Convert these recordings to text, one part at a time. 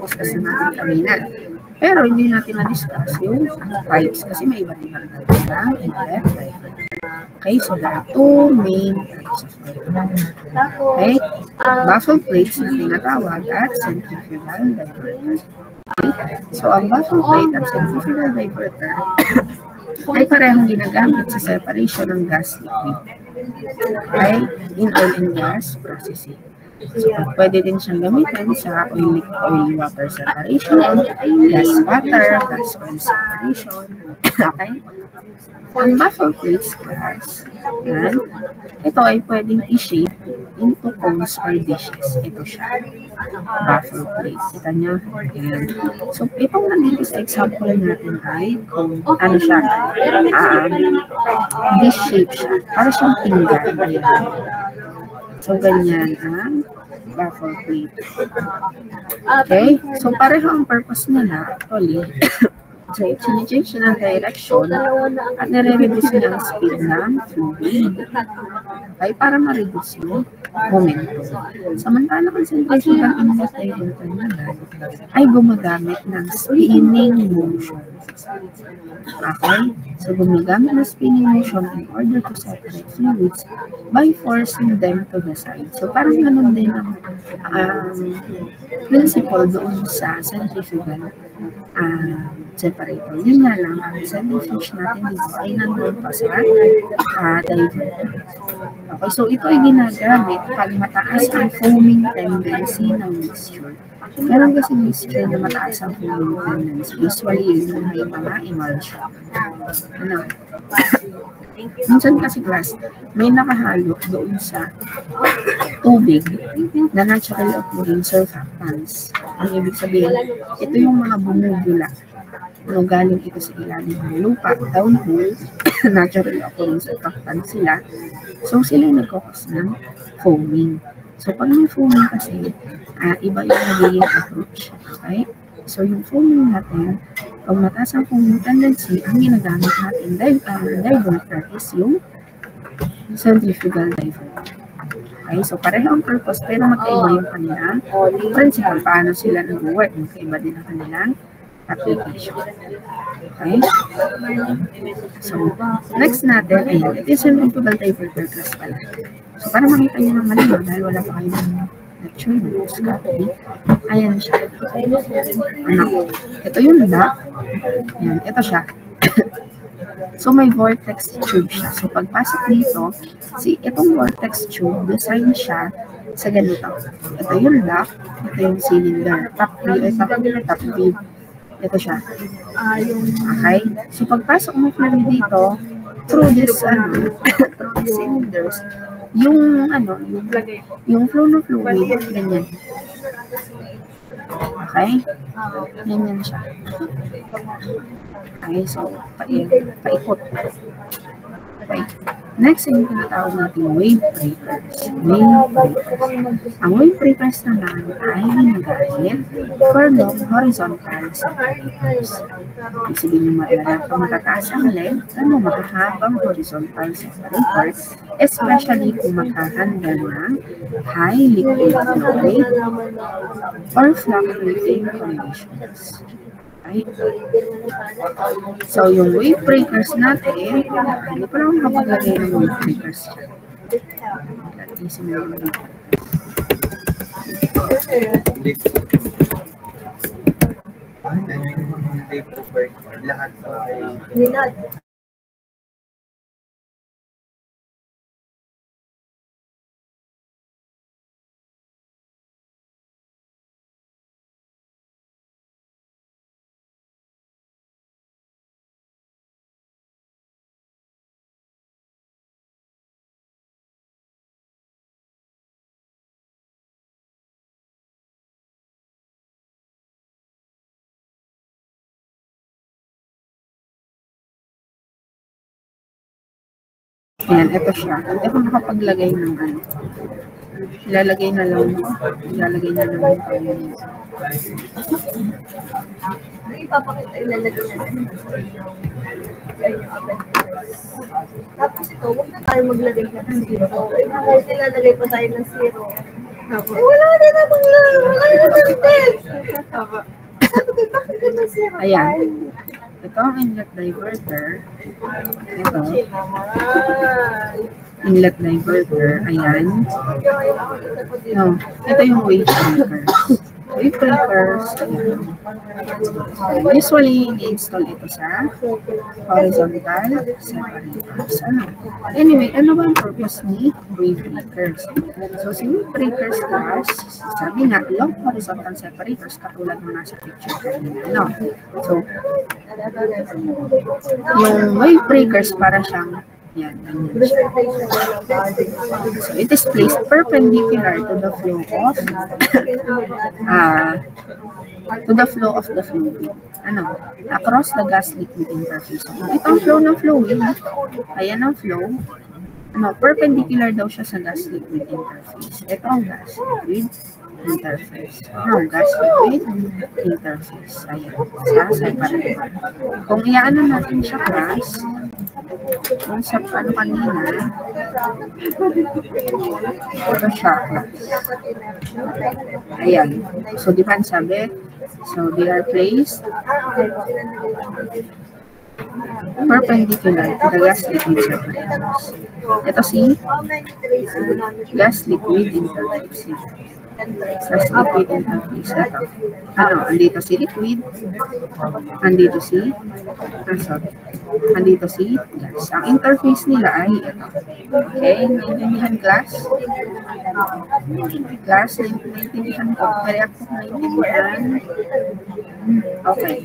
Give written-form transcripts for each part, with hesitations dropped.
discuss na natin kanina. Pero hindi natin na-discuss yung types kasi may iba't ibang types ng inlet divert. Okay, so there are two main types of divert. Okay, baffle plates na tinatawag at centrifugal diverter. Okay, so ang baffle plate at centrifugal diverter ay parehong ginagamit sa separation ng gas liquid. Okay, in oil and gas processing. So, pwede din siyang gamitin sa oil-water separation, gas water, gas oil separation. Okay? Ang baffle plates class, yan, ito ay pwedeng i-shape into cones or dishes. Ito siya. Baffle plate. Kita niyo? Yan. So, itong nandito sa example natin ay kung ano siya, dish shape siya. Para siyang pinggan. Ayan. So, ganyan ang baffle plate. Okay? So, pareho ang purpose nila, actually. So, change ng direction at nare-reduce niya ang speed ng fluid. Okay? Para ma-reduce yung momentum. Samantala ang centrifugal inlet diverter naman ay gumagamit ng spinning motion. Okay? So, gumagamit ng spinning motion in order to separate fluids by forcing them to the side. So, parang ganun din ang principle doon sa centrifugal separator. Yun nga lang, ang centrifuge natin dito ay nandun pa sa diverter. Okay, so ito ay ginagamit pag mataas ang foaming tendency ng mixture. Meron kasi mixture na mataas ang foaming tendency. Usually, yun yung may mga emulsion. Ano? Minsan kasi class, may nakahalo doon sa tubig na naturally occurring surfactants. Ang ibig sabihin, ito yung mga bumubula. Ano, galing ito sa ilalim ng lupa, downhole, naturally occurring surfactants sila. So, sila yung nagkakos ng foaming. So, pag may foaming kasi, iba yung nagiging approach. Okay? So, yung foaming natin, pag mataas ang foaming tendency, ang ginagamit natin diverter is yung centrifugal diverter. Okay? So, pareho ang purpose, pero magkaiba yung kanilang principle. Paano sila nag-work? Magkaiba din ang kanilang application. Okay? So, next natin, ayan, ito yung centrifugal diverter class pala. So, para makita nyo naman yun, dahil wala pa kayo ng lecture notes, copy, ayan siya. Ano? Ito yung duct. Ayan, ito siya. So, may vortex tube siya. So, pagpasok dito, itong vortex tube, design siya sa ganito. Ito yung duct, ito yung cylinder. Top view. Ito siya. Okay? So, pagpasok mo fluid dito, through this cylinders, yung flow ng fluid, ganyan. Okay? Ganyan siya. Okay, so, paikot. Okay. Next, yung tinatawag natin wave breakers. Ang wave breakers naman ay ginagamit for long horizontal separators. Ibig sabihin yung matataas ang length, makahabang horizontal separator, especially kung makahandle ng high liquid flow rate or fluctuating conditions. Right? So, yung wave breakers natin, hindi pa lang makapaglagay ng wave breakers. Latisin na yung wave breakers. Ayan, ito siya. Ito nakapaglagay ng ano. Ilalagay na lang tayo. Ipapakita, ilalagay na lang. Tapos ito, huwag na tayo maglagay ng zero. Kahit ilalagay pa tayo ng zero, Wala na namang wala na namang test. Ayan. Ito ang inlet diverter. Ito. Inlet diverter. Ayan. No, ito yung wave breakers. Wave breakers. Ayan. Usually, i-install ito sa horizontal separators. Anyway, ano ba ang purpose ni wave breakers? So, si wave breakers class, sabi nga, long horizontal separators, katulad ng nasa picture kanina. No? So, yung wave breakers para siyang yan, ganyan siya. So, it is placed perpendicular to the flow of the fluid. Across the gas liquid interface. Ito ang flow ng fluid. Ayan ang flow. Perpendicular daw siya sa gas liquid interface. Ito ang gas liquid interface. Gas liquid interface. Ayan. Sa separator. Kung iaano natin siya class, kung sa kanina, ito siya class. Ayan. So, di ba sabi? So, they are placed perpendicular to the gas liquid separators. Ito si gas liquid interface. Gas liquid interface. Ito. Andito si liquid. Andito si andito si gas. Ang interface nila ay ito. Okay? Naintindihan class? Class, naintindihan ko. Kaya ako naintindihan. Okay.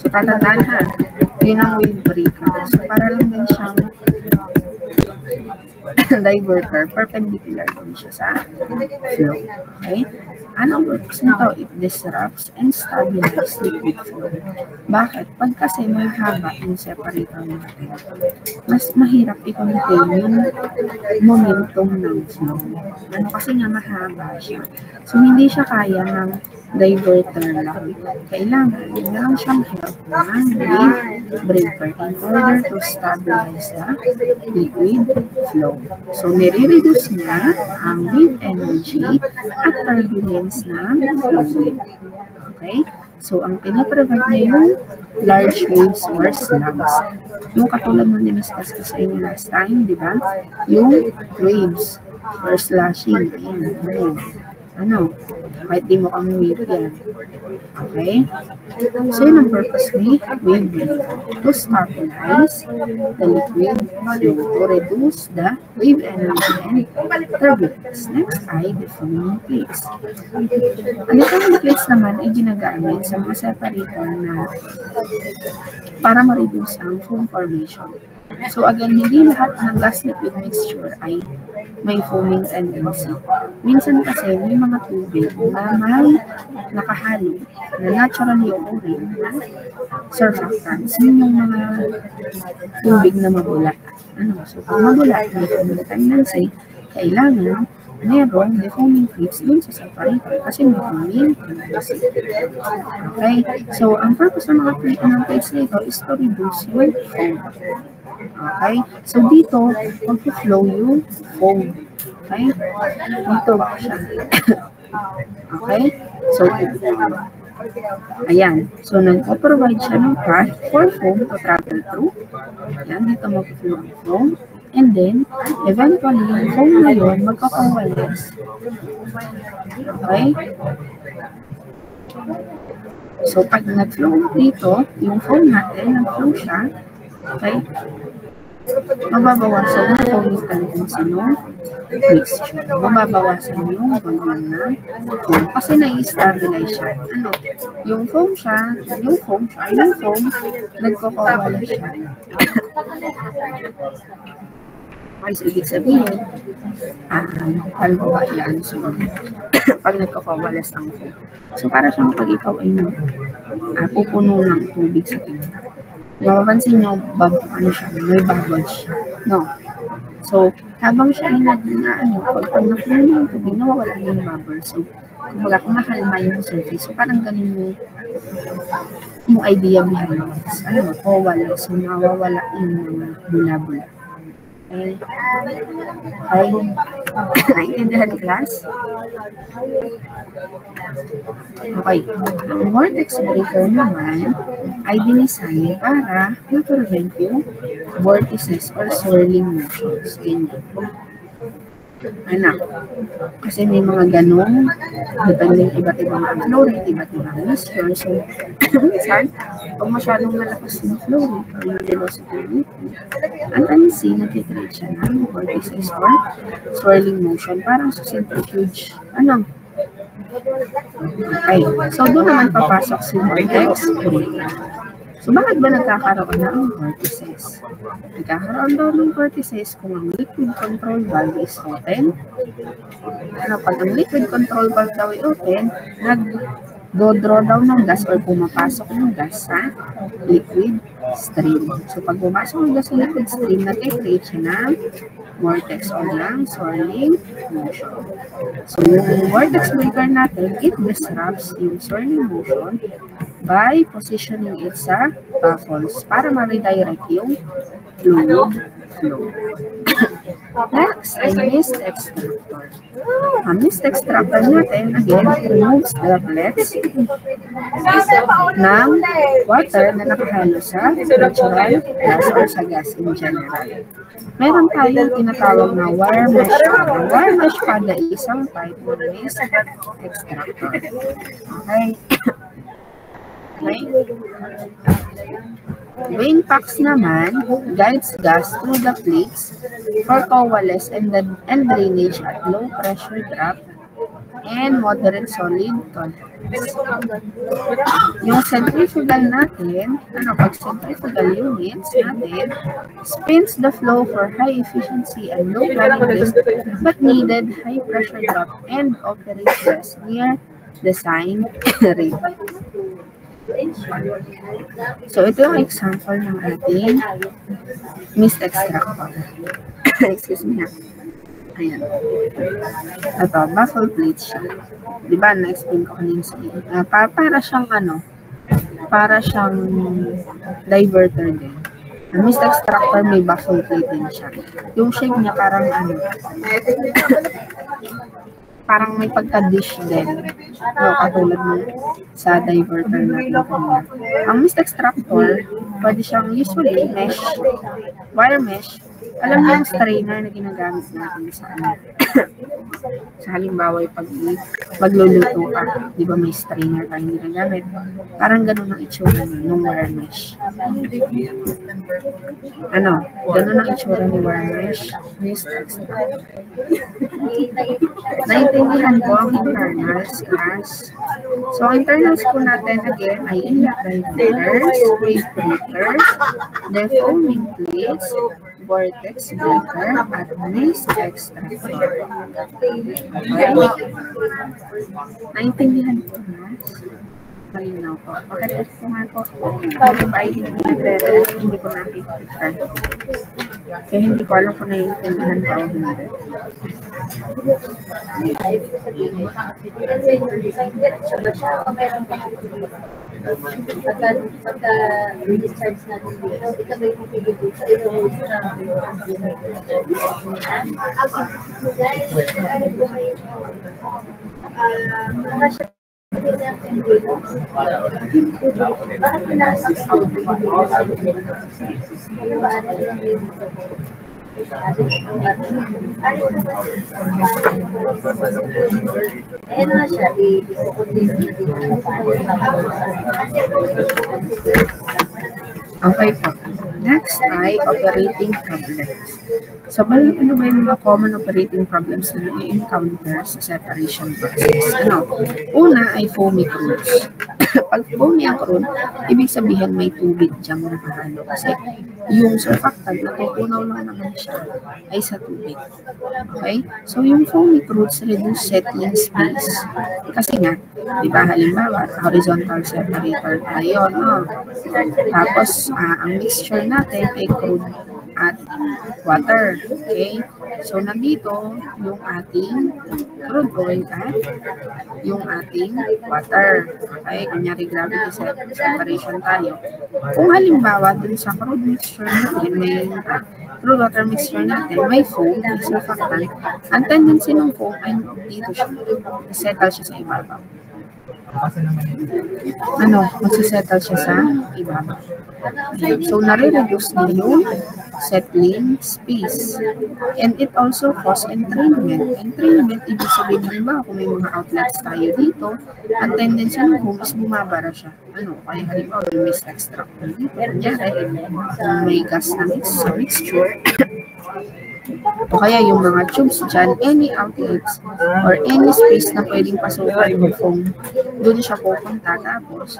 So, tatandaan ha. Yun ang wave breaker. So, para lang din siyang diverter, perpendicular din siya sa flow. Okay? Anong purpose nito? It disrupts and stabilizes liquid flow. Bakit? Pag kasi may haba yung separator natin, mas mahirap i-contain yung momentum ng flow. Kasi nga mahaba siya. So, hindi siya kaya ng diverter lang. Kailangan na lang siyang help ng wave breaker in order to stabilize the liquid flow. So, nire-reduce niya ang wave energy at turbulence ng fluid. Okay? So, ang pinaprovide niya yung large waves or slabs. Yung katulad mo diniscuss ko sa inyo last time, di ba? Yung waves or slashing. Ayan. Kahit di mo kami wave yan. Okay? So, yun ang purpose ni wave breaker. To stabilize the liquid flow, to reduce the wave energy and turbulence. Next ay deforming plates. Ang deforming plates naman ay ginagamit sa mga separator na para ma-reduce ang foam formation. So again, hindi lahat ng gas liquid mixture ay may foaming tendency. Minsan kasi may mga tubig na may nakahalo na naturally occurring na surfactants. Yun yung mga tubig na mabula. So kung mabula, may foaming tendency, kailangan merong defoaming plates dun sa separator kasi may foaming tendency. Okay? So, ang purpose ng mga plates nito is to reduce yung foam. Okay? So, dito, mag-flow yung foam. Okay? Dito siya. Okay? So, ayan. So, nag-provide siya ng path for foam to travel through. Ayan, dito mag-flow ang foam. And then, eventually, yung foam na yun, magkakawalas. Okay? So, pag nag-flow dito, yung foam natin, nag-flow siya, okay? Mababawasan yung foaming tendency ng mixture. Mababawasan yung volume na foam. Kasi na-stabilize siya. Yung foam, nagkakawala siya. Okay, so ibig sabihin, halwa yan. So, pag nagkakawalas ang foam. So, para siyang pag ikaw ay pupuno ng tubig sa tinta. Mapapansin nyo, may bubbles siya. No. So, habang siya ay pag na-flow yung tubig, nawawala yung bubbles. So, kumbaga, kung nakalma yung surface, so parang ganun yung idea behind this. Mawawala. So, nawawala yung mga bula-bula. natin. Okay? Naintindihan class? Okay. Ang vortex breaker naman ay dinisign para ma-prevent yung vortices or swirling motions. Ganyan. Anak. Kasi may mga ganong, depending iba't ibang flow rate, iba't ibang mixture. So, minsan, pag masyadong malakas yung flow rate or yung velocity rate, ang tendency nag-create siya ng vortices or swirling motion, parang sa centrifuge. Ano? Okay. So, doon naman papasok si vortex breaker. So, bakit ba nagkakaroon ng vortices? Nagkakaroon daw ng vortices kung ang liquid control valve is open. Ano, pag ang liquid control valve daw ay open, nag-draw daw ng gas or pumapasok ng gas sa liquid stream. So, pag pumasok ng gas sa liquid stream, nag-create siya ng vortex or ng swirling motion. So, yung vortex breaker natin, it disrupts yung swirling motion by positioning it sa baffles para ma-redirect yung fluid flow. Next ay mist extractor. Ang mist extractor natin, again, removes droplets ng water na nakahalo sa natural gas or sa gas in general. Meron tayong tinatawag na wire mesh pada. Wire mesh pada ay isang type ng mist extractor. Okay. Okay. Vane packs naman guides gas through the plates for coalesce and drainage at low pressure drop and moderate solid tolerance. Yung centrifugal natin, pag centrifugal units natin, spins the flow for high efficiency and low tolerance but needed high pressure drop and operates gas near design rate. So, ito yung example ng ating mist extractor. Excuse me ha. Ayan. Ito, baffle plate siya. Diba, na-explain ko kanina sa iyo. Para siyang para siyang diverter din. Ang mist extractor may baffle plate din siya. Yung shape niya parang parang may pagka-dish din. Katulad mo sa diverter natin. Ang mist extractor, pwede siyang usually mesh, wire mesh. Alam niyo yung strainer na ginagamit natin sa sa halimbawa pag magluluto ka, di ba may strainer tayong ginagamit? Parang ganun ang itsura ng wire mesh. Ganun ang itsura ng wire mesh, mist extractor. Naintindihan ko ang internals class. So, ang internals ko natin again ay inlet diverters, wave breakers, defoaming plates, vortex breaker, at mist extractor. Okay? Naintindihan ko class? Malinaw po. Pakatest ko nga po. Bago ba hindi ko nakikita. Kaya hindi ko alam kung naiintindihan pa o hindi. Pagka-discharge natin dito, ito ba yung pipigil dito? Ito mo sa Okay po. Next ay operating problems. So, ano ba yung mga common operating problems na i-encounter sa separation process? Una ay foamy crudes. Pag foamy ang crude, ibig sabihin may tubig diyang nakahalo. Kasi yung surfactant, natutunaw lang naman siya ay sa tubig. Okay? So, yung foamy crudes reduce settling space. Kasi nga, di ba, halimbawa, horizontal separator tayo, no? Tapos, ang mixture natin ay crude at water. Okay? So, nandito yung ating crude oil at yung ating water. Okay? Kunyari, gravity separation tayo. Kung halimbawa, dun sa crude mixture natin, may crude water mixture natin, may foam, may surfactant. Ang tendency ng foam ay dito siya, settle siya sa ibabaw. Magsisettle siya sa ibabaw. So, nare-reduce din yung settling space. And it also cause entrainment. Entrainment, ibig sabihin, halimbawa, kung may mga outlets tayo dito, ang tendency ng foam is bumabara siya. Kaya halimbawa, may mist extract dito. Kunyari, kung may gas na mixture, o kaya yung mga tubes dyan, any outlets or any space na pwedeng pasukan ng foam, doon siya pupunta. Tapos,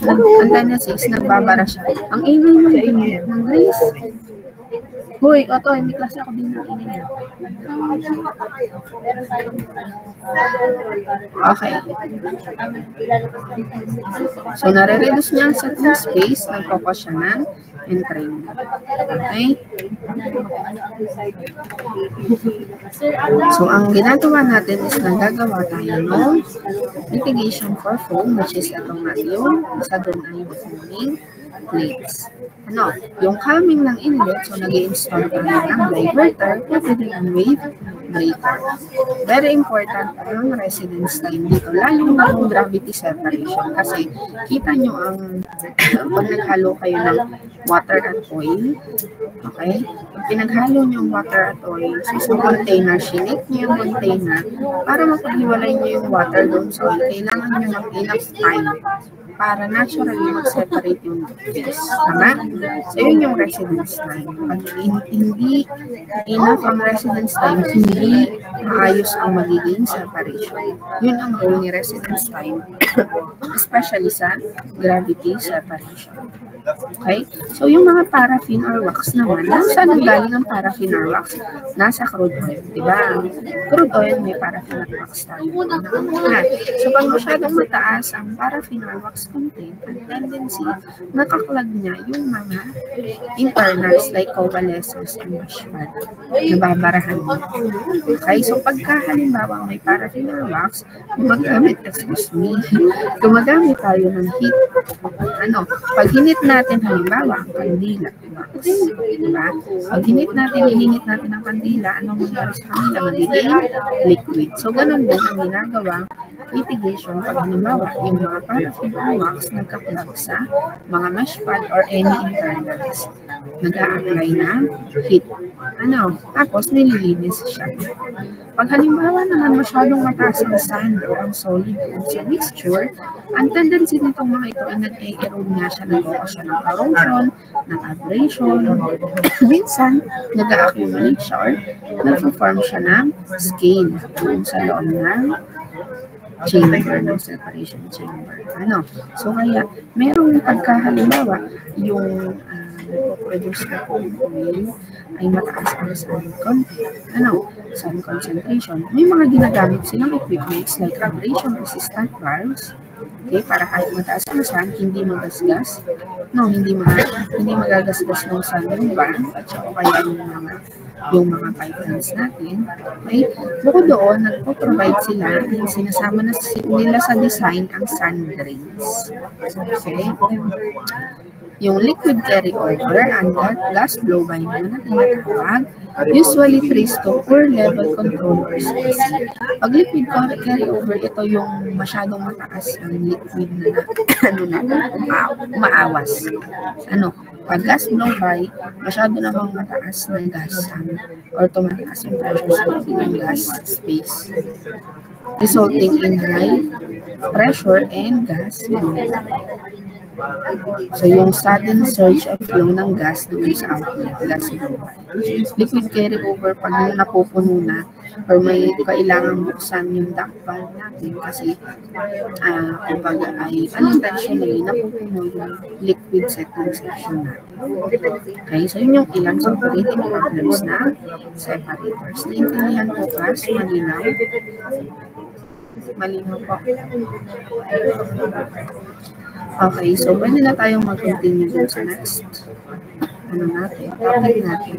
ang tendency is nagbabara siya. Ang ingay ng Grace. Hoy, Oto, hindi klase ako din ng ingay. Okay. So, nare-reduce niya ang settling space, nagkokos siya ng entrainment. Okay? So, ang ginagawa natin is nagagawa tayo ng mitigation for foam, which is itong yung isa doon ay yung foaming plates. Yung calming ng inlet, so nag-i-install tayo ng diverter, pwede din ang wave breaker. Very important ang residence time dito, lalo na yung gravity separation. Kasi kita nyo ang pag naghalo kayo ng water at oil, okay? Pag pinaghalo nyo yung water at oil sa isang container, sinake nyo yung container, para mapaghiwalay nyo yung water doon sa oil, kailangan nyo ng enough time para naturally mag-separate yung phase. Tama? So, yun yung residence time. Pag hindi enough ang residence time, hindi maayos ang magiging separation. Yun ang role ni residence time, especially sa gravity separation. Okay? So, yung mga paraffin or wax naman, saan galing ang paraffin or wax? Nasa crude oil, di ba? Crude oil, may paraffin or wax tayo. So, pag masyadong mataas ang paraffin or wax content, ang tendency, nakaklag niya yung mga internals like coalescence and mesh pad. Nababarahan niya. Okay? So, pagka halimbawa may paraffin or wax, gumagamit tayo ng heat. Pag hinit natin halimbawa ang kandila, diba? Pag hinit natin ang kandila, anong mangyari sa kanila? Magiging liquid. So, ganun din ang ginagawang mitigation pag halimbawa yung mga paraffin or wax nagkaklag sa mga mesh pad or any internals. Nag-a-apply ng heat. Tapos nililinis siya. Pag halimbawa naman masyadong mataas ang sand o ang solid sa mixture, ang tendency nitong mga ito ay nag-erode nga siya, nag-cause siya ng erosion, ng abrasion. Minsan, nag-accumulate siya or nag-form siya ng skin sa loob ng chamber, ng separation chamber. So, kaya, merong pagkahalimbawa, yung nagpo-produce na foam oil ay mataas ang sun concentration. May mga ginagamit silang equipments like abrasion-resistant valves, okay, para kahit mataas ang sun, hindi magasgas, hindi magagasgas ng sun yung valve, at saka kaya yung mga pipelines natin. Okay? Bukod doon, nagpo-provide sila, yung sinasama na nila sa design ang sun drains. Okay? Yung liquid carryover and gas blow-by na tinatawag, usually traced to poor level control or space. Pag liquid carryover, ito yung masyadong mataas ang liquid na umaawas. Pag gas blow-by, masyado namang mataas na gas or tumataas yung pressure sa loob ng gas space, resulting in high pressure and gas flow. So, yung sudden surge of flow ng gas doon sa outlet, gas blow-by. Liquid carryover, pag napupuno na, or may kailangan buksan yung duct valve natin kasi kumbaga ay unintentionally napupuno yung liquid settling section natin. Okay, so yun yung ilang sa operating problems na separators. Naintindihan po class, malinaw? Malinaw po. Okay, so pwede na tayong mag-continue dun sa next topic natin.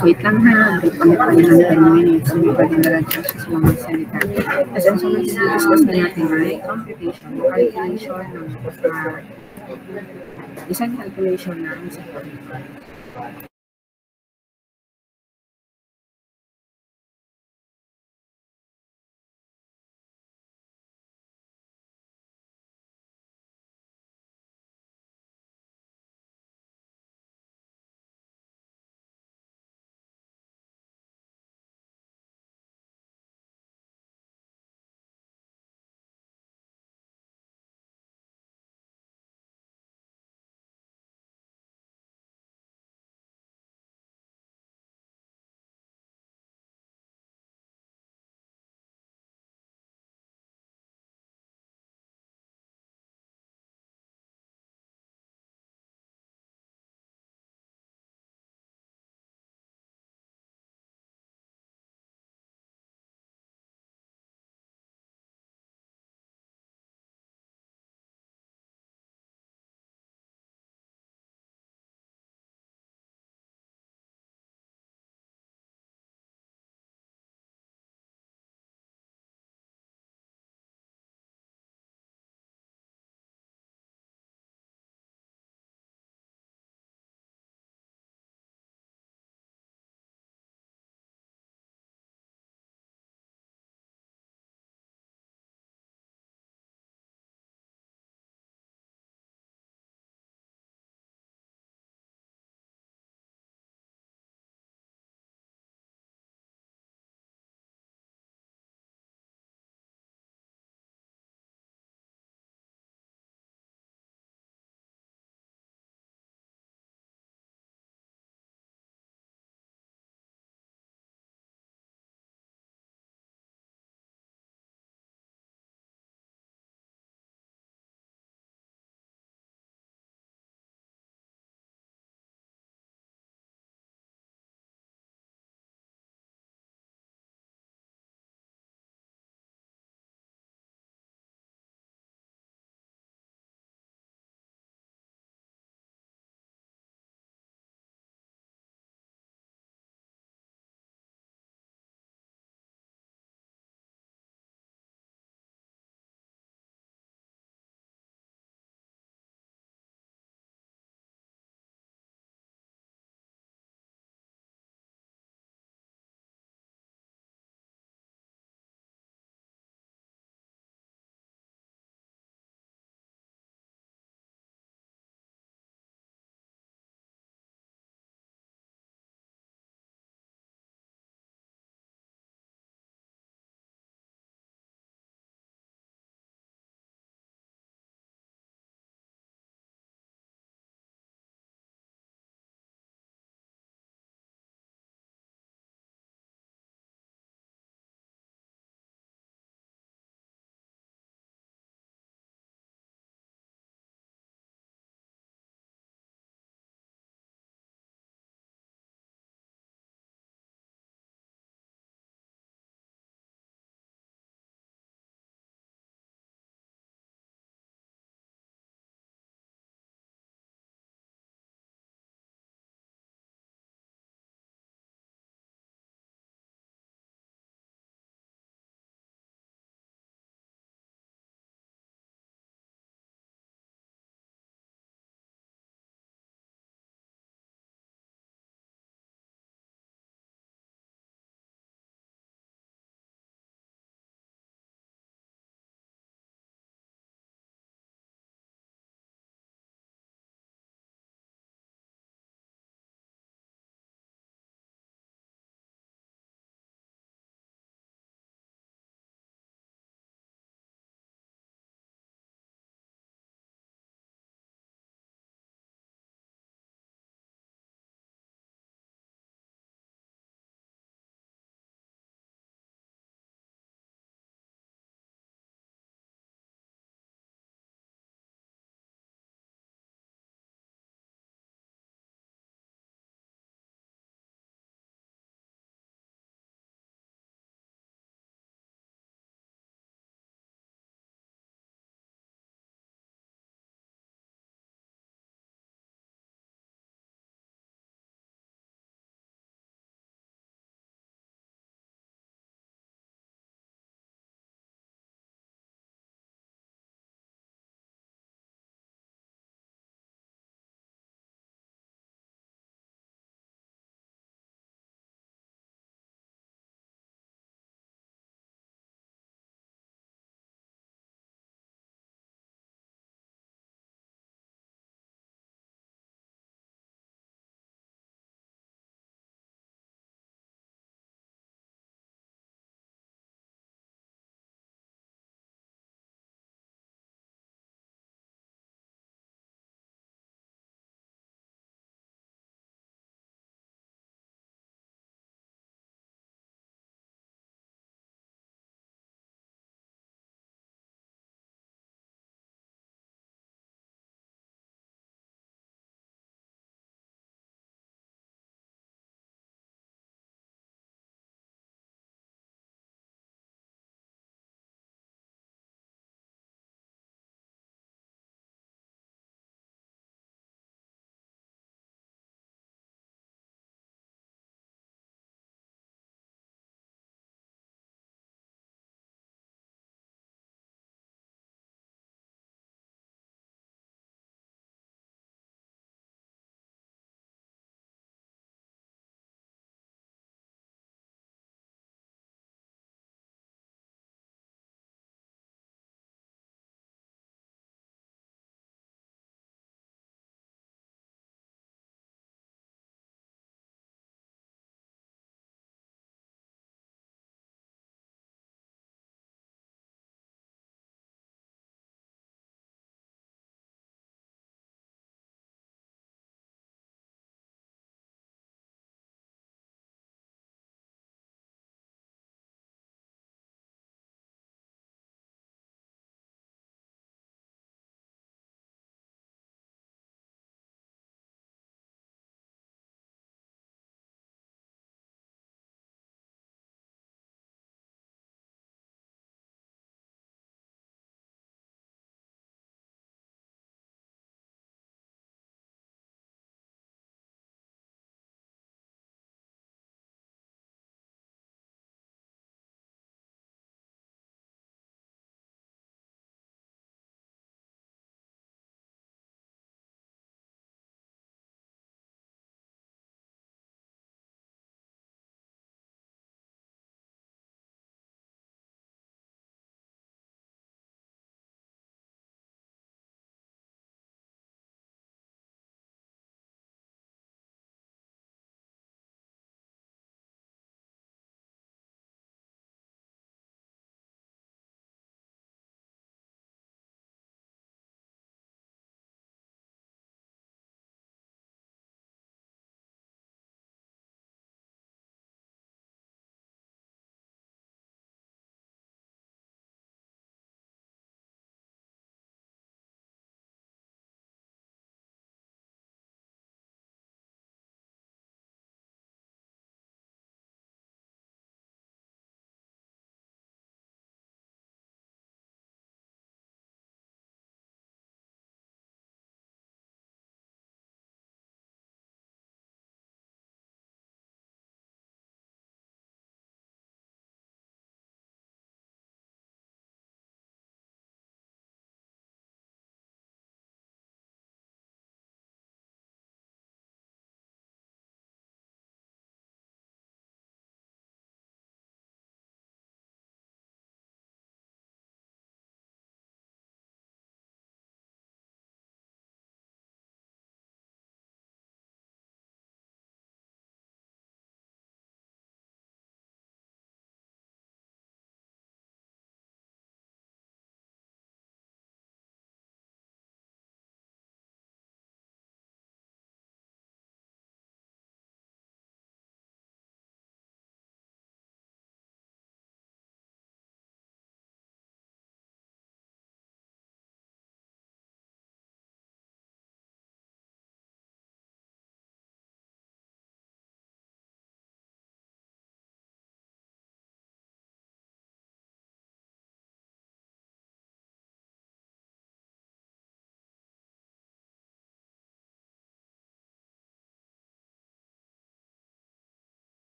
Wait lang ha, break ulit tayo ng 10 minutes. Hindi pa din nag-adjust sa mga salita. As in, so mag-discuss na natin ay computation, calculation ng isang calculation ng isang polynomial.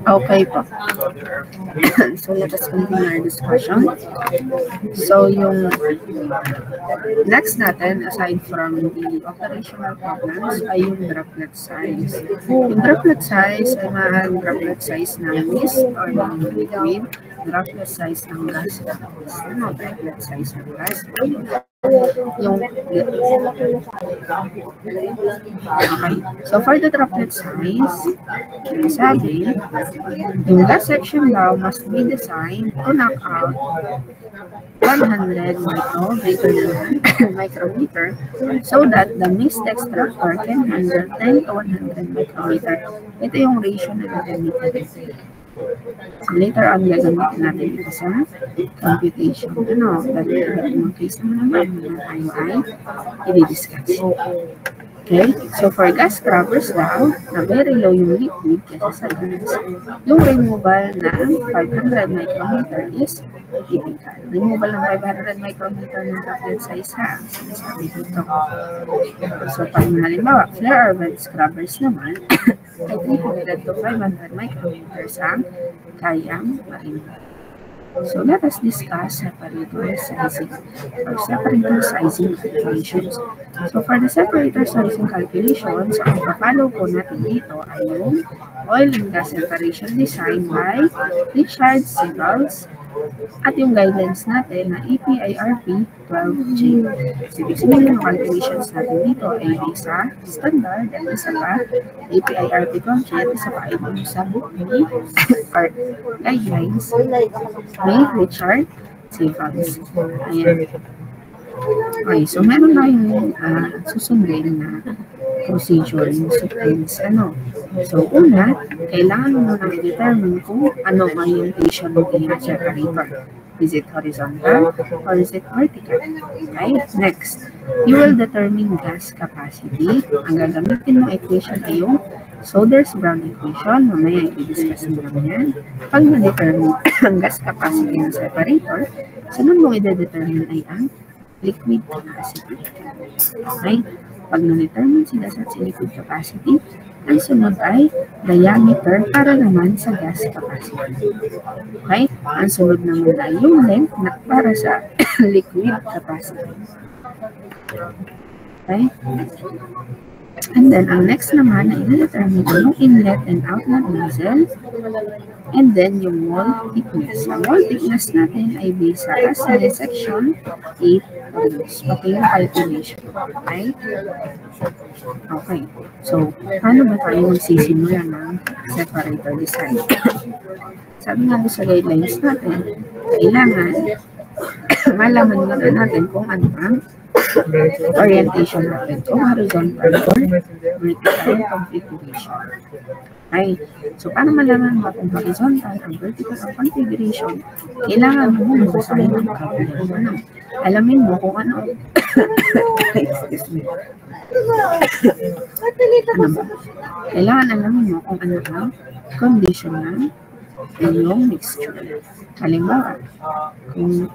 Okay po. So let us continue our discussion. So yung next natin, aside from the operational problems, ay yung droplet size. Yung droplet size ay mahal droplet size ng mist or ng liquid, droplet size ng gas. Ano droplet size ng gas? Yung okay. So for the droplet size, sabi, yung gas section daw must be designed to knock out 100 micrometer so that the mist extractor can handle 10 to 100 micrometer. Ito yung ratio na gagamitin. So later on, gagamitin natin ito sa computation. Ano, dahil yung case naman na tayo ay i-discuss. Okay, so for gas scrubbers daw, na very low yung liquid kasi sa gas, yung removal ng 500 micrometer is typical. Removal ng 500 micrometer ng droplet size ha, sinasabi dito. So pag halimbawa, flare or vent scrubbers naman, ay 300 to 500 micrometers ang kayang ma-remove. So let us discuss separator sizing or separator sizing calculations. So for the separator sizing calculations, ang papalo po natin dito ay yung oil and gas separation design by Richard Siegels at yung guidelines natin na EPIRP 12G. So ibig sabihin yung calculations natin dito ay isa standard at isa pa EPIRP 12G at isa pa ay sa book ni or guidelines ni Richard Siegels. Ayan. Okay, so meron tayong susundin na procedure yung sequence. So una, kailangan mo nang i-determine kung ano orientation ng iyong separator. Is it horizontal or is it vertical? Okay, next, you will determine gas capacity. Ang gagamitin mong equation ay yung Souders-Brown equation. Mamaya i-discuss mo naman yan. Pag na-determine ang gas capacity ng separator, sunod mong i-determine ay ang liquid capacity. Okay? Pag na-determine si gas at si liquid capacity, ang sunod ay diameter para naman sa gas capacity. Okay? Ang sunod naman ay yung length na para sa liquid capacity. Okay? And then, ang next naman ay i-determine yung inlet and outlet nozzle. And then, yung wall thickness. Ang wall thickness natin ay based sa section 8 rules. Pati yung calculation. Okay? Okay. So, paano ba tayo magsisimula ng separator design? Sabi nga sa guidelines natin, kailangan malaman muna natin kung ano ang orientation natin, kung horizontal or vertical configuration. Okay. So, para malaman mo kung horizontal or vertical configuration, kailangan mo mabasahin ang calculation. Alamin mo kung ano excuse me. Ano ba? Kailangan alamin mo kung ano ang condition ng iyong mixture. Halimbawa, kung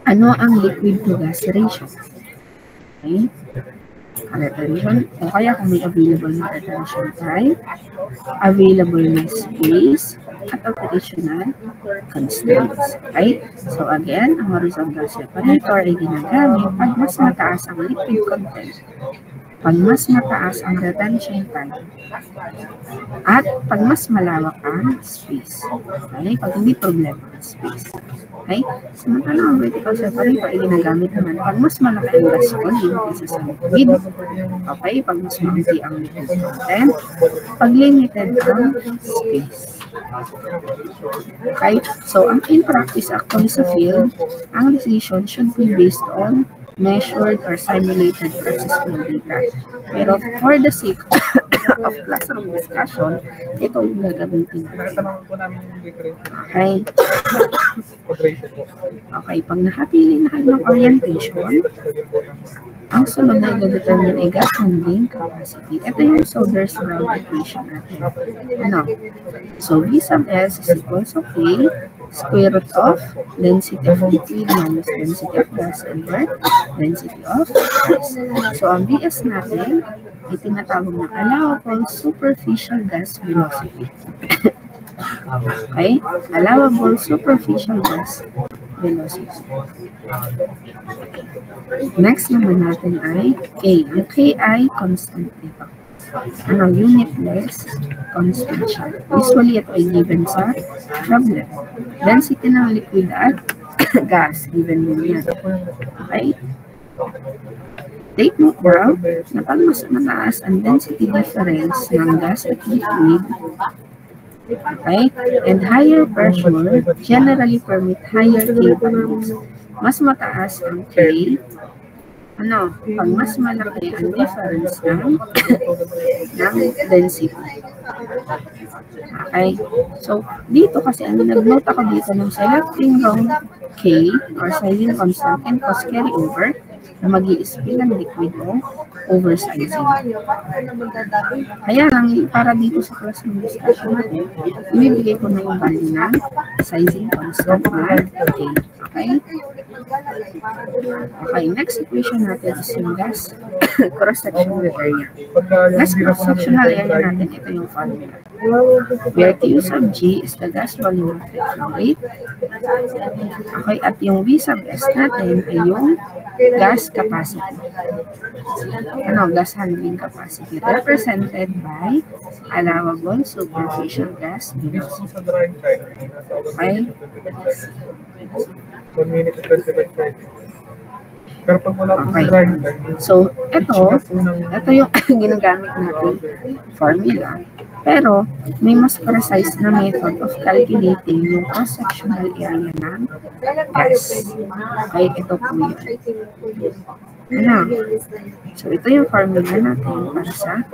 ano ang liquid to gas ratio. Okay? Retention, o kaya kung may available na retention time, available na space, at operational constraints. Okay? So again, ang horizontal separator ay ginagamit pag mas mataas ang liquid content, pag mas mataas ang retention time, at pag mas malawak ang space. Okay? Pag hindi problema ang space. Okay? Samantala ang vertical separator ay ginagamit naman pag mas malaki ang gas volume kaysa sa liquid. Okay? Pag mas malaki ang liquid content, pag limited ang space. Okay? So, ang in practice actually sa field, ang decision should be based on measured or simulated process flow data. Pero for the sake of classroom discussion, ito yung gagamitin. Okay. Okay, pag nakapili na kayo ng orientation, ang sunod na i-determine ay gas handling capacity. Ito yung Souders-Brown equation natin. Ano? So, V sub S is equals to K square root of density of liquid minus density of gas over density of gas. So, ang VS natin ay tinatawag na allowable superficial gas velocity. Okay? Allowable superficial gas velocity. Next naman natin ay K. Ang K ay constant ito. Unitless constant siya. Usually, ito ay given sa problem. Density ng liquid at gas, given din yan. Okay? Take note daw na pag mas mataas ang density difference ng gas at liquid, okay, and higher pressure generally permit higher K values. Mas mataas ang K, pag mas malaki ang difference ng density. Okay? So, dito kasi, nag-note ako dito ng selecting wrong K or sizing constant can cause carryover na mag-i-spill ang liquid o oversizing. Kaya lang, para dito sa class ng discussion natin, ibibigay ko na yung value ng sizing constant na K. Okay? Okay, next equation natin is yung gas cross-sectional area. Gas cross-sectional area natin, ito yung formula. Where Q sub G is the gas volumetric flow rate. Okay, at yung V sub S natin ay yung gas capacity. Gas handling capacity represented by allowable superficial gas velocity. Okay? 1 minute to 25. Pero pag wala pong Okay. So, ito yung ginagamit natin formula. Pero, may mas precise na method of calculating yung cross-sectional area ng gas. Okay, ito po yun. So, ito yung formula natin para sa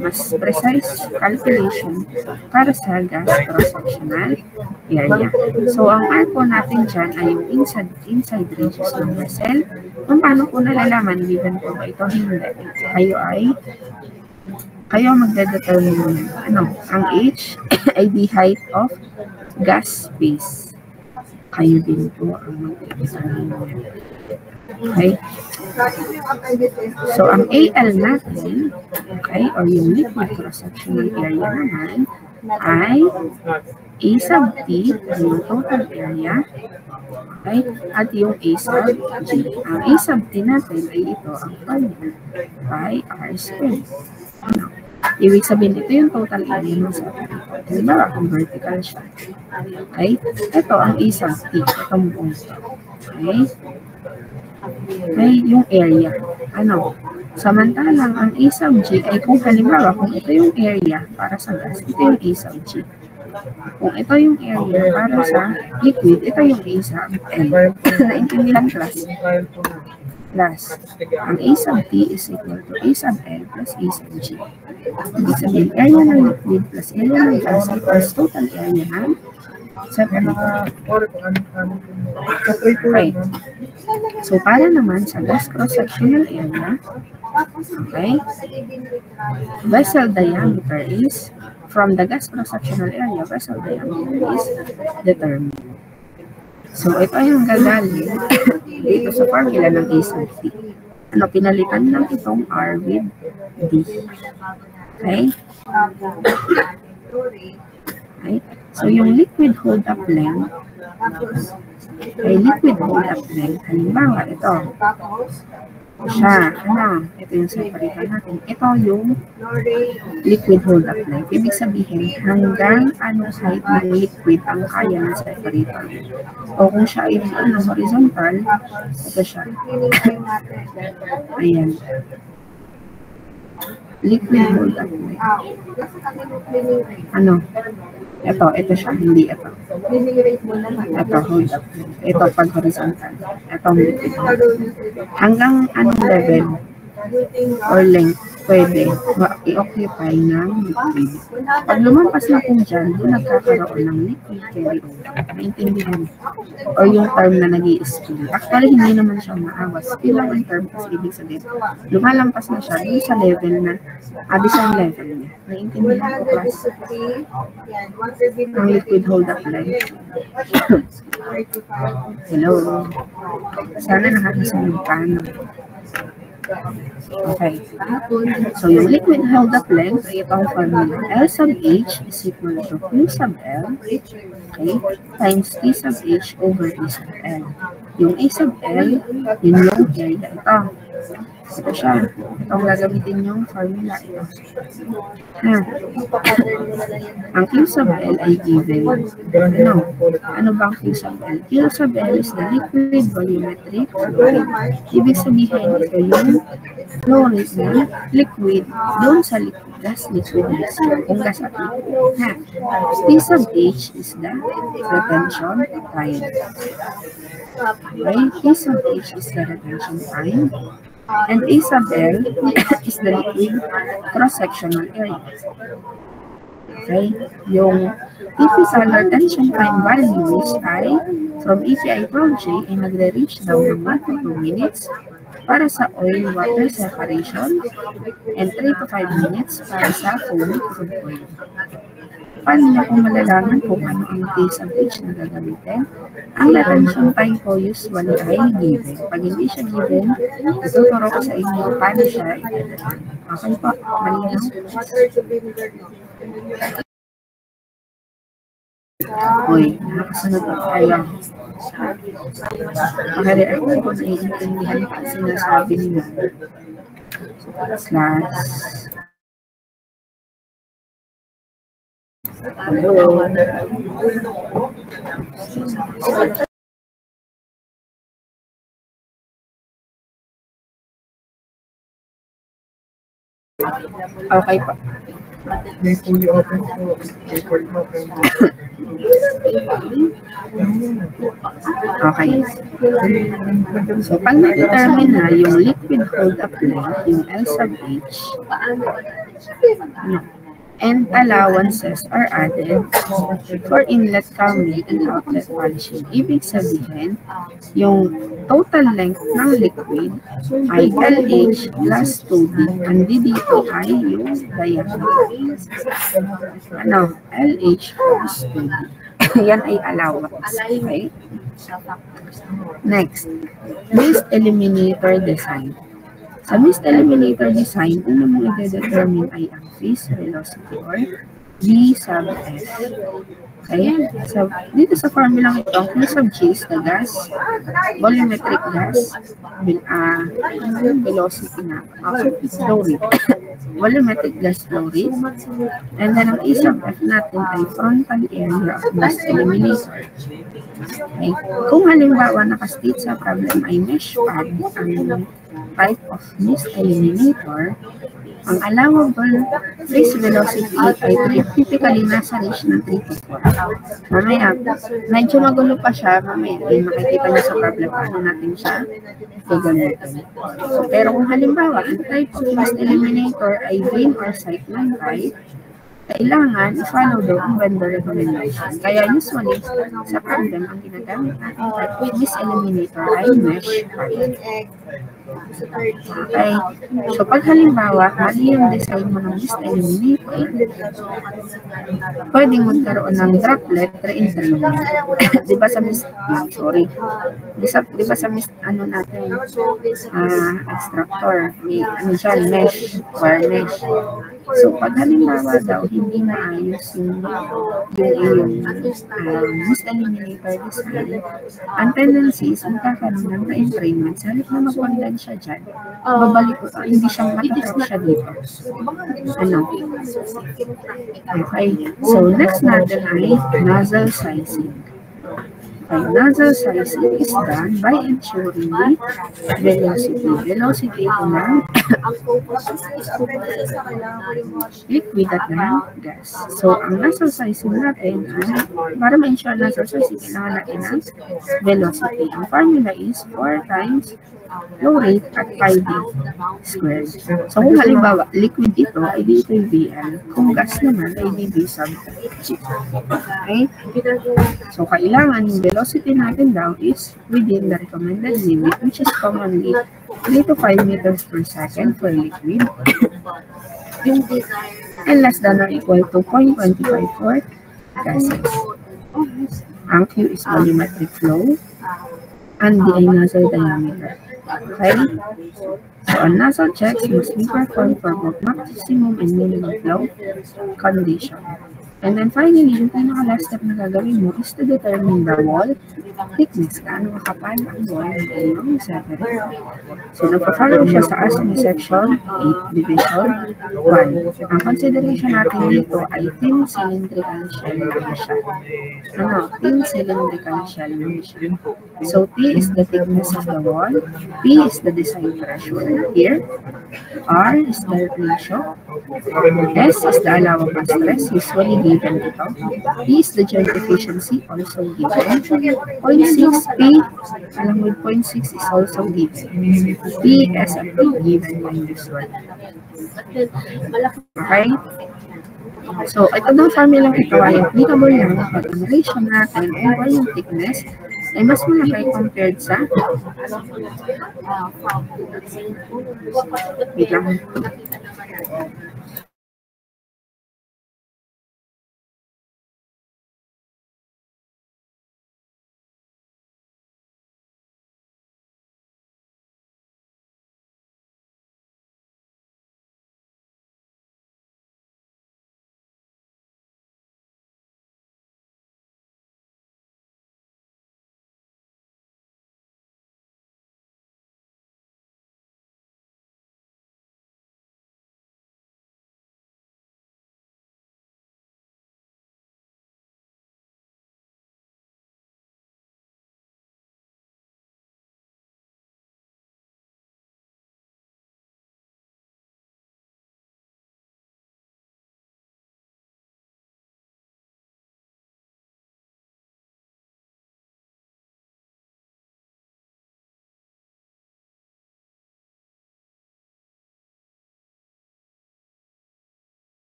mas precise calculation para sa gas cross-sectional area. So, ang R po natin dyan ay yung inside ranges ng vessel. Kung paano po nalalaman, given po ba ito hindi. Kayo magdedetermine ang H ay the height of gas space. Kayo din po ang magdedetermine. Okay? So, ang AL natin, okay, or yung liquid cross-sectional area naman, ay A sub T, yung total area, okay, at yung A sub G. Ang A sub T natin ay ito, ang formula, by R squared. Ibig sabihin, ito yung total area ng satellite. Diba, kung vertical siya. Okay? Ito ang A sub T, itong buong ito. Okay? Okay, yung area. Samantalang ang A sub G ay kung halimbawa, kung ito yung area para sa gas, ito yung A sub G. Kung ito yung area para sa liquid, ito yung A sub L. Naintindihan class? Plus, ang A sub T is equal to A sub L plus A sub G. Ibig sabihin, area ng liquid plus area ng gas equals total area ng separator. Okay. So, para naman sa gas cross-sectional area, okay, vessel diameter is, from the gas cross-sectional area, vessel diameter is determined. So, ito yung gagaling dito sa formula ng A sub T. Pinalitan lang itong R with D. Okay? Okay? So, yung liquid hold-up length, halimbawa, ito siya, ito yung separator natin. Ito yung liquid hold-up length. Ibig sabihin, hanggang height ng liquid ang kaya ng separator. O kung siya ay horizontal, ito siya. Ayan. Liquid hold-up length. Ito siya, hindi ito. Ito, hold up. Ito pag horizontal. Ito liquid. Hanggang anong level or length pwede i-occupy ng liquid. Pag lumampas na kung dyan, doon nagkakaroon ng liquid carryover. Naintindihan? Or yung term na nag-i-spill. Actually, hindi naman siya maawas. Spill lang ang term kasi ibig sabihin. Lumalampas na siya doon sa level na additional level niya. Naintindihan ko class? Ang liquid hold-up length. Hello. Sana nakakasunod ka. Okay. So, yung liquid held-up length ay itong formula. L sub H is equal to Q sub L, okay, times T sub H over A sub L. Yung A sub L, yun yung area ito. Ito siya. Itong gagamitin yung formula ito. Ang Q sub L ay given. Ano ba ang Q sub L? Q sub L is the liquid volumetric flow rate. Ibig sabihin ito yung flow rate ng liquid doon sa gas liquid mixture. Kung gas at liquid. T sub H is the retention time. Okay? T sub H is the retention time. And A sub L is the liquid cross-sectional area. Okay? Yung typical retention time values ay from API project ay nagre-reach daw ng 1 to 2 minutes para sa oil-water separation and 3 to 5 minutes para sa foamy crude oil. Paano niyo kung malalaman kung ano ang T sub H na gagamitin? Ang retention time po usually ay given. Pag hindi siya given, ituturo ko sa inyo paano siya i-determine. Okay po, malinaw? Uy, nakasunod po tayo. Makareact ko na iintindihan pa sinasabi nila. Slash. Hello. Okay pa. May fully open po. Record mo. Okay. So, pag na-determine na yung liquid hold-up length, yung L sub H, and allowances are added for inlet calming and outlet polishing. Ibig sabihin, yung total length ng liquid ay LH plus 2D. Ang D dito ay yung diameter. LH plus 2D. Yan ay allowance. Okay? Next, mist eliminator design. Sa mist eliminator design, ano mo i-determine ay ang phase velocity or V sub F. Okay? So, dito sa formula ito, Q sub G is the gas, volumetric gas, velocity na, flow rate. Volumetric gas flow rate. And then, ang E sub F natin ay frontal area of mist eliminator. Okay? Kung halimbawa nakastate sa problem ay mesh pad, ang type of mist eliminator, ang allowable phase velocity ay typically nasa range ng 3 to 4. Mamaya, medyo magulo pa siya, mamaya, makikita niyo sa problem paano natin siya gagamitin. Pero kung halimbawa, ang type of mist eliminator ay vein or cyclone type, kailangan i-follow daw ang vendor recommendation. Kaya usually, sa problem, ang ginagamit natin type of mist eliminator ay mesh pipe. Okay. So, pag halimbawa, mali yung design mo ng mist eliminator, pwedeng magkaroon ng droplet re-entrainment. Diba sa mist, diba sa mist, ano natin, extractor, may, ano dyan, mesh, wire mesh. So, pag halimbawa daw, hindi maayos yung mist eliminator design, ang tendency is magkakaroon ng re-entrainment. Sa halip na mag-condense siya dyan, babalik ko, hindi siya matitrap siya dito. Ano? Okay. So, next natin ay nozzle sizing. Okay, nozzle sizing is done by ensuring velocity. Velocity ito ng liquid at ng gas. So, ang nozzle sizing natin ay, para ma-ensure nozzle sizing, kailangan natin ng velocity. Ang formula is 4 times flow rate at pi d squared. So, kung halimbawa, liquid ito, ay dito yung VL. Kung gas naman, ay dB sub G. Okay? So, kailangan yung velocity natin daw is within the recommended limit, which is commonly 3 to 5 meters per second for liquid and less than or equal to 0.25 for gases. Ang Q is volumetric flow and D ay nozzle diameter. Okay? So, ang nasal checks must be performed for both maximum and minimum flow condition. And then finally, yung pinaka-last step na gagawin mo is to determine the wall thickness. Gaano kakapal ang wall ng iyong separate. So, nagpa-follow siya sa ASME section 8 division 1. Ang consideration natin dito ay thin cylindrical shell division. Thin cylindrical shell division. So, T is the thickness of the wall, P is the design threshold here, R is the ratio, S is the allowable stress, usually given dito, P is the joint efficiency, also given, 0.6 P, alam mo 0.6 is also given, P, S, and P given in this one. Okay? So, ito ng formula ito ay applicable lang kapag ang ratio natin over yung thickness ay mas malaki compared sa wait lang.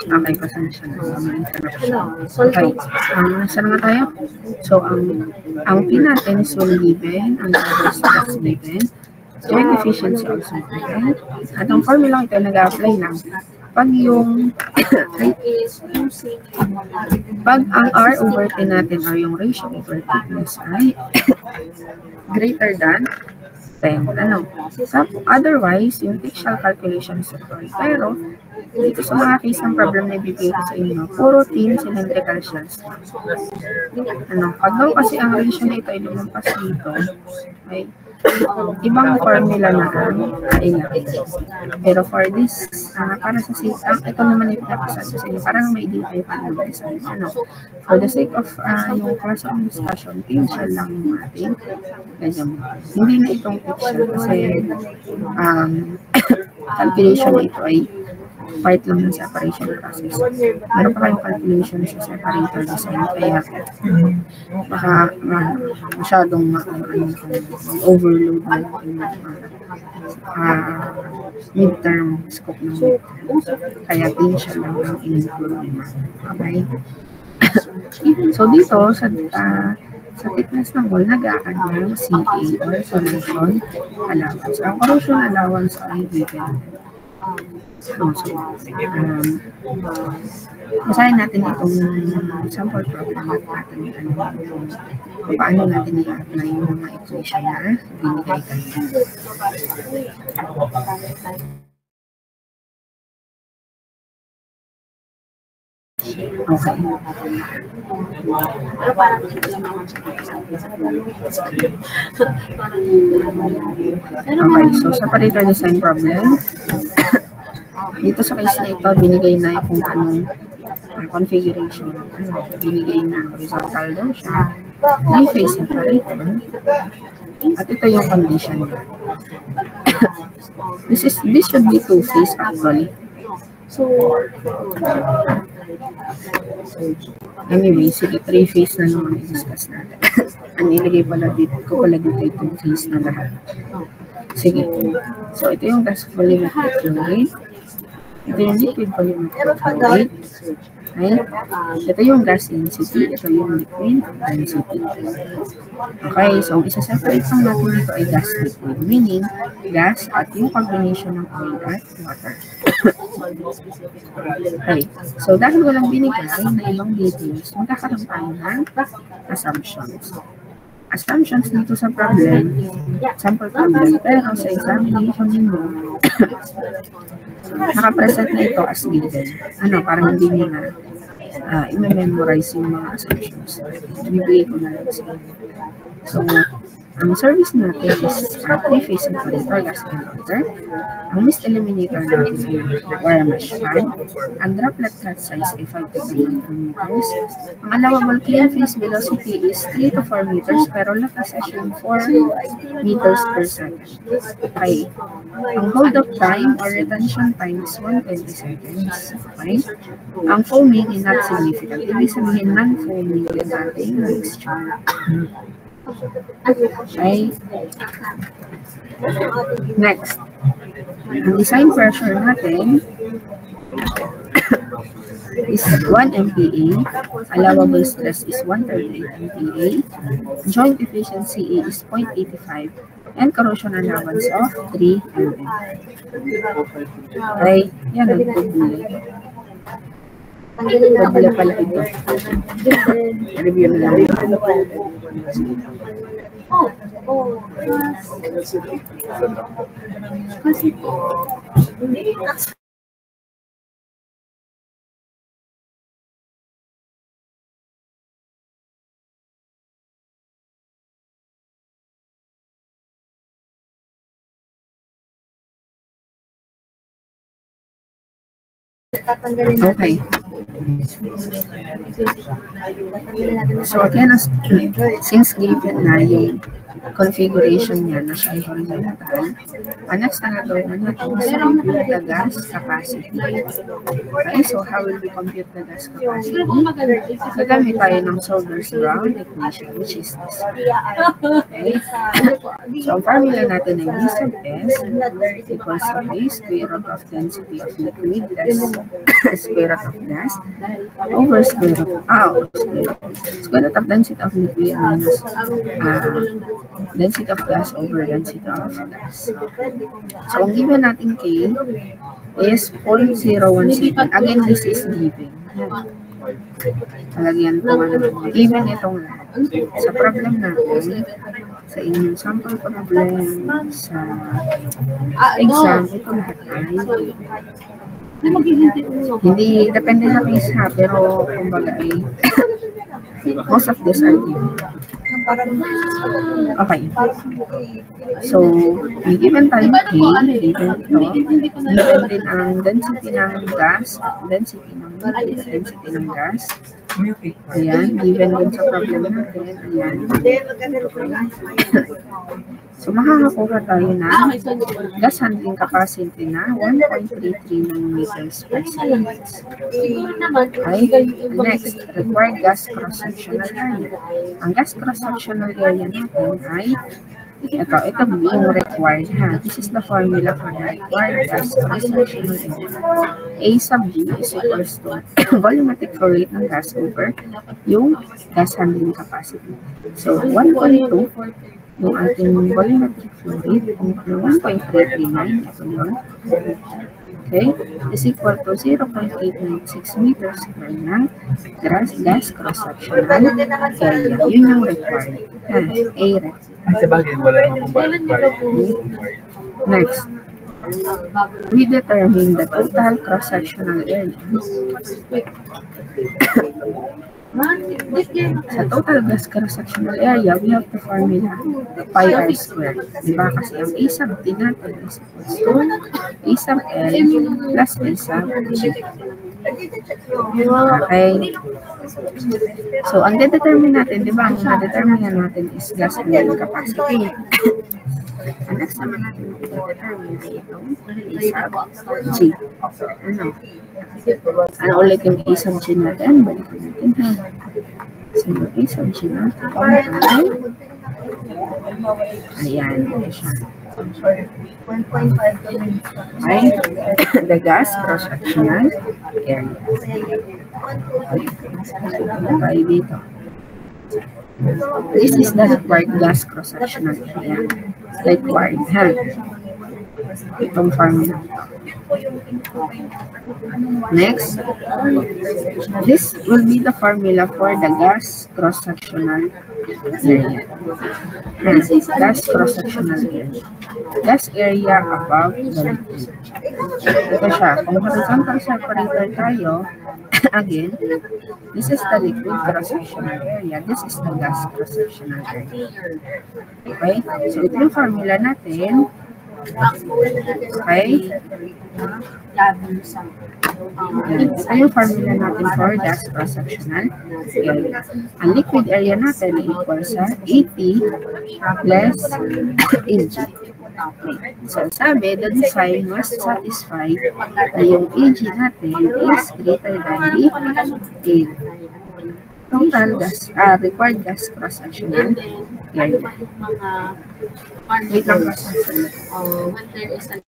Okay, pasensya na. Okay, saan nga tayo? So, ang P natin is well given, ang others is given, joint efficiency also given, at ang formula ito nag-apply lang. Pag yung pag ang R over T natin or yung ratio over thickness ay greater than 10. Otherwise, yung textual calculation is required. Pero, dito sa mga case ng problem na ibibigay ko sa inyo, puro thin cylindrical shells. Pag daw kasi ang ratio na ito ay lumampas dito, ay ibang formula na kailangan. Pero for this, para sa ito naman ay pinapasabi sa inyo, parang may idea kayo paano design. For the sake of yung class of discussion, thin shell lang yung ating ganyan. Hindi na itong picture kasi calculation na ito ay part lang ng separation process. Meron pa kayong calculation sa separator design, kaya baka masyadong overload na midterm scope ng kaya thin shell lang ang in-include. Okay? So dito, sa thickness ng wall, nag-a-add ng CA or corrosion allowance. Ang corrosion allowance ay given. Basahin natin itong sample program at natin kung paano natin i-apply yung mga equation na binigay kanina. Okay. Okay, so separator design problem. Dito sa case na ito, binigay na kung anong configuration. Binigay na horizontal daw siya. May phase separator. At ito yung condition niya. This should be two-phase actually. Anyway, sige, three-phase na naman i-discuss natin. Ang ilagay pala dito, ko pala dito itong phase na lahat. Sige. So, ito yung gas volumetric flow rate. Ito yung liquid volumetric flow rate. Okay? Ito yung gas density, ito yung liquid density. Okay, so isa-separate lang natin dito ay gas liquid, meaning gas at yung combination ng oil at water. Okay, so dahil walang binigay na ibang details, magkakaroon tayo ng assumptions. Assumptions dito sa problem, sample problem, pero sa examination ninyo, nakapresent na ito as given. Parang hindi nyo na i-memorize yung mga assumptions. Ibibigay ko na lang sa inyo. So, ang service natin is three-phase operator, gas and water. Ang mist eliminator natin is wire mesh fan. Ang droplet cut size ay 5 to 7 micrometers. Ang allowable clean phase velocity is 3 to 4 meters, pero lakas assume 4 meters per second. Okay. Ang hold-up time or retention time is 120 seconds. Okay. Ang foaming is not significant. Ibig sabihin, non-foaming yung ating mixture. Okay. Next. Ang design pressure natin is 1 MPa. Allowable stress is 138 MPa. Joint efficiency is 0.85. And corrosion allowance of 3 mm. Okay. Yan ang tubulay. Tubulay pala ito. Review na lang. Okay. So again, since given na yung configuration niya na siya ay horizontal, ang next na gagawin na natin is compute the gas capacity. Okay, so how will we compute the gas capacity? Gagamit tayo ng Solders-Brown equation, which is this. Okay, so ang formula natin ay V sub S equals to A square root of density of liquid less square root of gas over square root of density of liquid minus density of gas over density of gas. So, ang given natin K is 0.017. Again, this is given. Talagyan po given itong sa problem natin, sa inyong sample problem, sa exam, ito lahat ay hindi, depende sa case ha, pero kumbaga ay most of this are given. Okay. So, may given tayo K, given ito. Given din ang density ng gas, density ng gas. Ayan, given din sa problem natin. Ayan. So, makakakuha tayo na gas handling capacity na 1.39 meters per second. Okay. Next, required gas cross-sectional area. Ang gas cross-sectional area natin ay ito yung required ha. This is the formula for the required gas cross-sectional area. A sub G is equals to volumetric flow rate ng gas over yung gas handling capacity. So, 1.2 yung ating volumetric flow rate, 1.339, ito yun. Okay, is equal to 0.896 meters per ng gas cross-sectional area. Yun yung required. A required. Next, we determine the total cross-sectional area. Sa total gas cross-sectional area, we have the formula pi r squared. Diba? Kasi ang A sub T natin is equals to A sub L plus A sub G. Okay. So, ang determine natin, diba? Ang na-determine natin is gas handling capacity. Ang next naman natin i-determine ay itong A sub G. Ano ulit yung A sub G natin? Balikan natin ha. So, yung A sub G natin ay Ayan, ito siya. 1.5 kami. Okay? The gas cross-sectional area. Okay, dito. This is the required gas cross-sectional area. Required, ha? Itong formula. Next, this will be the formula for the gas cross-sectional area. Gas cross-sectional area. Gas area above the liquid. Ito siya. Kung horizontal separator tayo, again, this is the liquid cross-sectional area. This is the gas cross-sectional area. Okay? So, ito yung formula natin. Okay? Ito yung formula natin for gas cross-sectional area. Ang liquid area natin ay equal sa 80 plus AG. So, sabi, the design must satisfy na yung AG natin is greater than the total gas, required gas cross-sectional area. Wait lang kasi. When there is an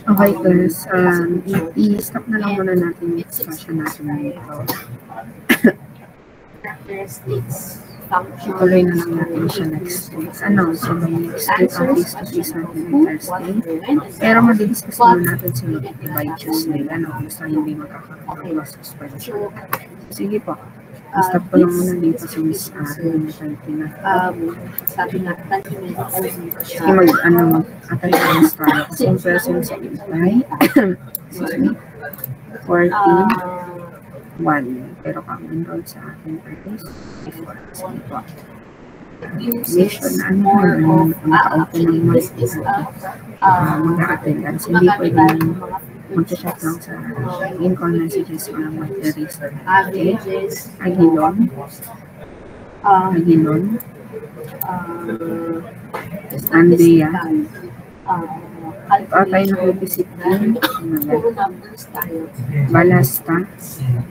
Okay, guys. I-stop na lang muna natin yung discussion natin dito. characteristics, function. Ituloy na lang natin siya next week. So may next week ang face-to-face natin ng Thursday. Pero madidiscuss muna natin sa by Tuesday. Basta hindi magkakaroon ng suspension. Sige po. I-stop ko lang muna dito sa Miss Arlene na. Sabi nga, 30 minutes. Mag-attendance tayo. Kasi yung person sa imply, 41. Pero kung enrolled sa akin is 54. Sige po. Mission na naka-open ng mag-attendance. Hindi pwede mag-chat lang sa in-call messages o lang mag-register. Okay? Agilon. Andrea. Tayo nag-visit din. Puro numbers tayo. Balasta.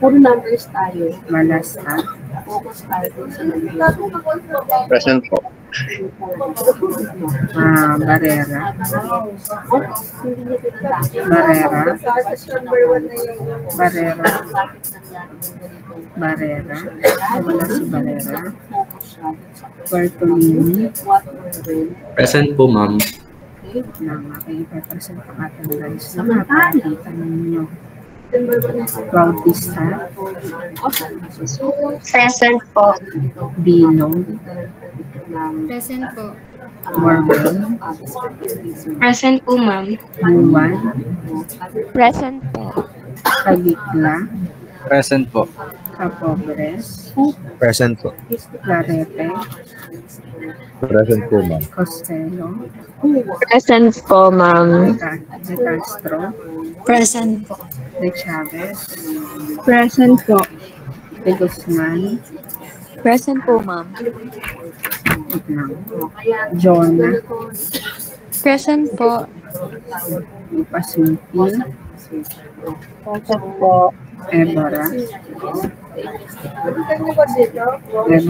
Puro numbers tayo. Balasta. Focus tayo sa numbers. Present po. Barrera. Wala si Barrera. Bertolini. Present po, ma'am. Makikipag-present ang ating guys. Nakakita ninyo. Bautista. Present po. Bilog. Present po. Morbel. Present po, ma'am. Buwan. Present po. Kalikla. Present po. Capobres, Present po. Clarete, Present po, ma'am. Costello, Present po, ma'am. De Castro, Present po. De Chavez, Present po. De Guzman, Present po, ma'am. Jonah, Present po. Pasumpil, Present po. Ebora,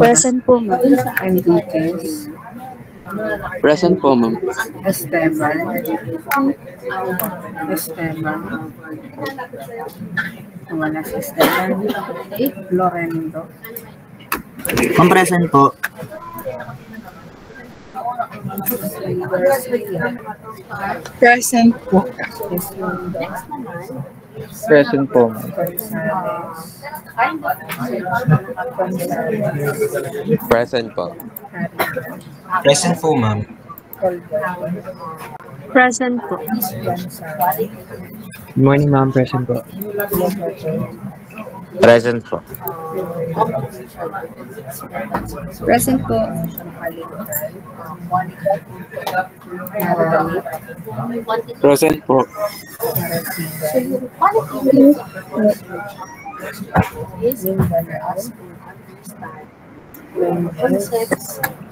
Present po, ma'am. Enriquez, Present po, ma'am. Esteban, wala si Esteban, Lorendo, Ma'am, present po. Present po. Present po, ma'am. Present po. Present po, ma'am. Present po. Good morning, ma'am. Present po. Present po. Present po. Present po.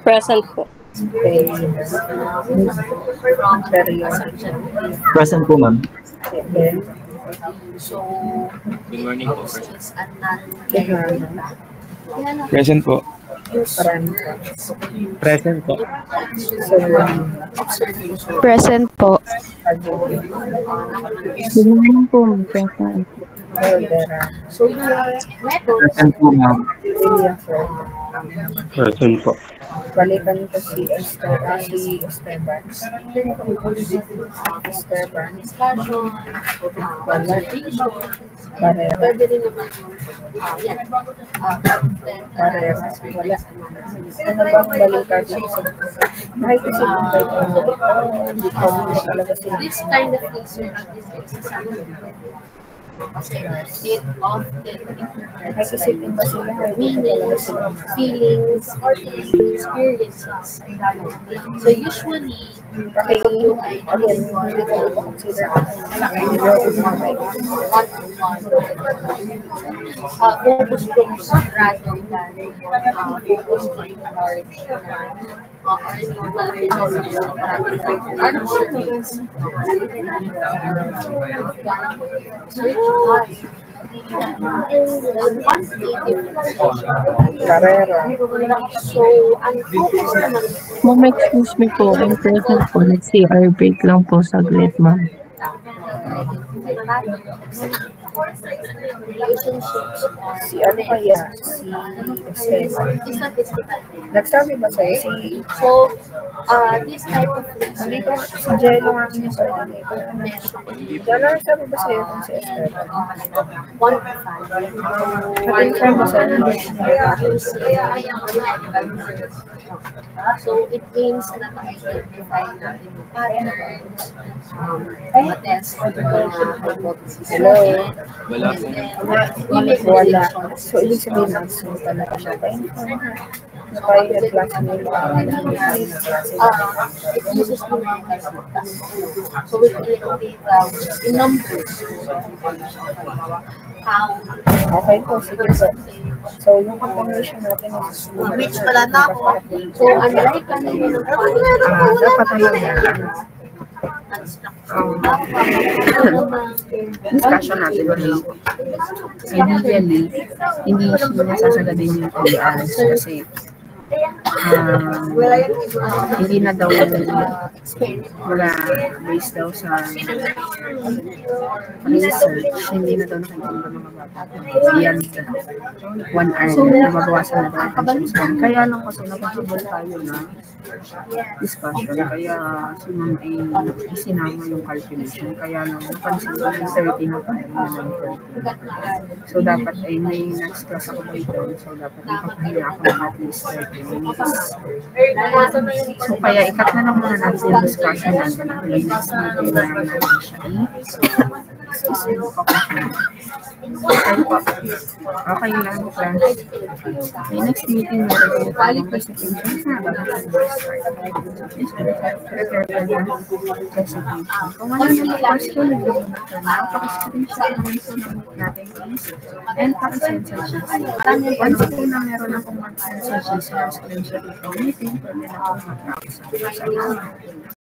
Present po. Present po, ma'am. Good morning po. Present po. Present po. Present po. Good morning po, ma'am. Present. Present po, ma'am. Present po. Balikan ko si Esteban. Wala. Barera. Pwede rin naman Barera. Wala. Ano bang balikan ko? Kahit kasi hindi ko talaga sila. this kind of research is exercise. It often Nagsisipin ba sila? meanings, feelings, or experiences. So usually, yung Again, hindi ko consider focus groups rather than focus group large Carrera. So, ang focus naman Ma'am, excuse me po. I'm present po. Nag-CR break lang po saglit, ma'am. relationships Si ano kaya? Si Esteban. is not physical. Nagsabi ba sa'yo? Si So, this type of hindi research ko si Jello nga niya sa dito. Jello, nagsabi ba sa'yo kung si Esteban? Nag-inform ba sa'yo? So, it aims na identify natin yung patterns, matest yung hypothesis. Hello? Wala po. We make Wala. So, ibig sabihin na so talaga siya. Kaya nag-class mo it uses numbers. So, we collect data in numbers. How Okay po, sige po. So, yung confirmation natin is which pala na ako. So, unlike kanina ng dapat naman yan. Discussion natin ulit. Ideally, hindi siya nasasagadin yung PIAs kasi hindi na daw wala based daw sa research, hindi na daw nakikita ng mga bata beyond 1 hour, nababawasan na daw ang attention span. Kaya lang kasi napasabol tayo na discussion, kaya si Ma'am ay isinama yung calculation, kaya lang napansin ko yung 30 na tayo na ng 30. So dapat ay may next class ako dito, so dapat nakapahinga ako ng at least 30 So, kaya ikat na lang muna natin yung discussion natin. Next meeting na natin siya. Excuse me po. Okay po. Okay lang po. Okay, next meeting meron po tayong presentation sa prepare po na presentation. Kung wala naman question, napaka-screenshot naman po natin please. And pakisend sa GC. Once po na meron akong mag-send sa GC or screenshot ito meeting, pwede na akong mag-browse. Salamat.